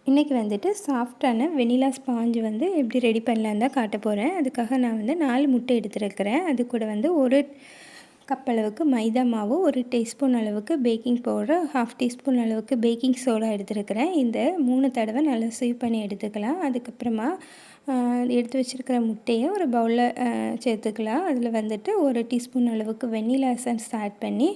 இன்றைக்கி வந்துட்டு சாஃப்டான வெனிலா ஸ்பாஞ்சு வந்து எப்படி ரெடி பண்ணலான்னு தான் காட்ட போகிறேன். அதுக்காக நான் வந்து 4 முட்டை எடுத்துருக்கிறேன். அது கூட வந்து 1 கப் அளவுக்கு மைதா மாவு, 1 டீஸ்பூன் அளவுக்கு பேக்கிங் பவுடர், 1/2 டீஸ்பூன் அளவுக்கு பேக்கிங் சோடா எடுத்துருக்கிறேன். இந்த 3 தடவை நல்லா சீவ் பண்ணி எடுத்துக்கலாம். அதுக்கப்புறமா எடுத்து வச்சுருக்கிற முட்டையை ஒரு பவுலில் சேர்த்துக்கலாம். அதில் வந்துட்டு 1 டீஸ்பூன் அளவுக்கு வெண்ணிலா எசன்ஸ் ஆட் பண்ணி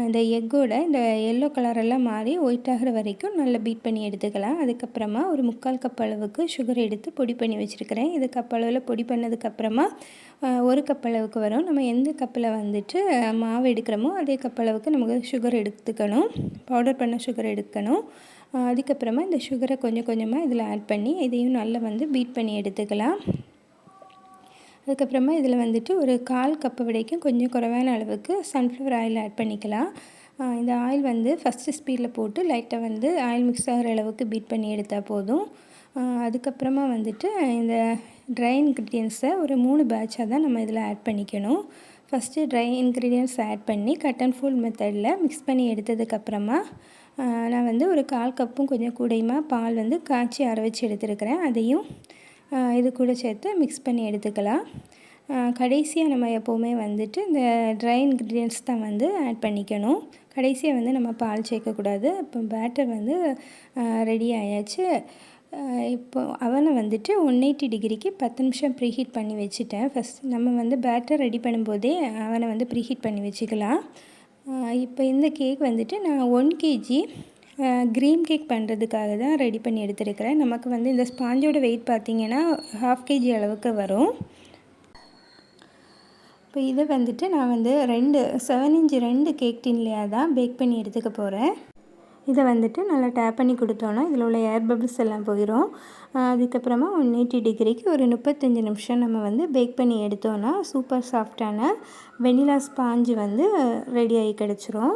இந்த எக்கோட இந்த எல்லோ கலரெல்லாம் மாறி ஒயிட் ஆகிற வரைக்கும் நல்லா பீட் பண்ணி எடுத்துக்கலாம். அதுக்கப்புறமா ஒரு 3/4 கப் அளவுக்கு சுகர் எடுத்து பொடி பண்ணி வச்சுருக்கிறேன். இது கப் அளவில் பொடி பண்ணதுக்கப்புறமா 1 கப் அளவுக்கு வரும். நம்ம எந்த கப்பில் வந்துட்டு மாவு எடுக்கிறோமோ அதே கப் அளவுக்கு நமக்கு சுகர் எடுத்துக்கணும், பவுடர் பண்ண சுகர் எடுக்கணும். அதுக்கப்புறமா இந்த சுகரை கொஞ்சம் கொஞ்சமாக இதில் ஆட் பண்ணி இதையும் நல்லா வந்து பீட் பண்ணி எடுத்துக்கலாம். அதுக்கப்புறமா இதில் வந்துட்டு ஒரு 1/4 கப்பு வரைக்கும் கொஞ்சம் குறைவான அளவுக்கு சன்ஃப்ளவர் ஆயில் ஆட் பண்ணிக்கலாம். இந்த ஆயில் வந்து ஃபஸ்ட்டு ஸ்பீடில் போட்டு லைட்டாக வந்து ஆயில் மிக்ஸ் ஆகிற அளவுக்கு பீட் பண்ணி எடுத்தால் போதும். அதுக்கப்புறமா வந்துட்டு இந்த ட்ரை இன்க்ரீடியன்ஸை ஒரு 3 பேட்சாக தான் நம்ம இதில் ஆட் பண்ணிக்கணும். ஃபஸ்ட்டு ட்ரை இன்க்ரீடியன்ஸ் ஆட் பண்ணி கட் அண்ட் ஃபோல்ட் மெத்தடில் மிக்ஸ் பண்ணி எடுத்ததுக்கப்புறமா நான் வந்து ஒரு 1/4 கப்பும் கொஞ்சம் கூடயுமா பால் வந்து காய்ச்சி ஆற வச்சு எடுத்துருக்கிறேன். அதையும் இது கூட சேர்த்து மிக்ஸ் பண்ணி எடுத்துக்கலாம். கடைசியாக நம்ம எப்போவுமே வந்துட்டு இந்த ட்ரை இன்க்ரீடியன்ஸ் தான் வந்து ஆட் பண்ணிக்கணும். கடைசியாக வந்து நம்ம பால் சேர்க்கக்கூடாது. இப்போ பேட்டர் வந்து ரெடி ஆயாச்சு. இப்போ அவனை வந்துட்டு 180 டிகிரிக்கு 10 நிமிஷம் ப்ரீஹீட் பண்ணி வச்சுட்டேன். ஃபஸ்ட் நம்ம வந்து பேட்டர் ரெடி பண்ணும்போதே அவனை வந்து ப்ரீஹீட் பண்ணி வச்சுக்கலாம். இப்போ இந்த கேக் வந்துட்டு நான் 1 kg க்ரீம் கேக் பண்ணுறதுக்காக தான் ரெடி பண்ணி எடுத்துருக்கிறேன். நமக்கு வந்து இந்த ஸ்பாஞ்சோட வெயிட் பார்த்திங்கன்னா 1/2 kg அளவுக்கு வரும். இப்போ இதை வந்துட்டு நான் வந்து 7 இன்ச் 2 கேக் டின்லேயே தான் பேக் பண்ணி எடுத்துக்க போகிறேன். இதை வந்துட்டு நல்லா டேப் பண்ணி கொடுத்தோன்னா இதில் உள்ள ஏர் பபிள்ஸ் எல்லாம் போயிடும். அதுக்கப்புறமா 180 டிகிரிக்கு ஒரு 35 நிமிஷம் நம்ம வந்து பேக் பண்ணி எடுத்தோன்னா சூப்பர் சாஃப்டான வெனிலா ஸ்பாஞ்சு வந்து ரெடி ஆகி கிடச்சிரும்.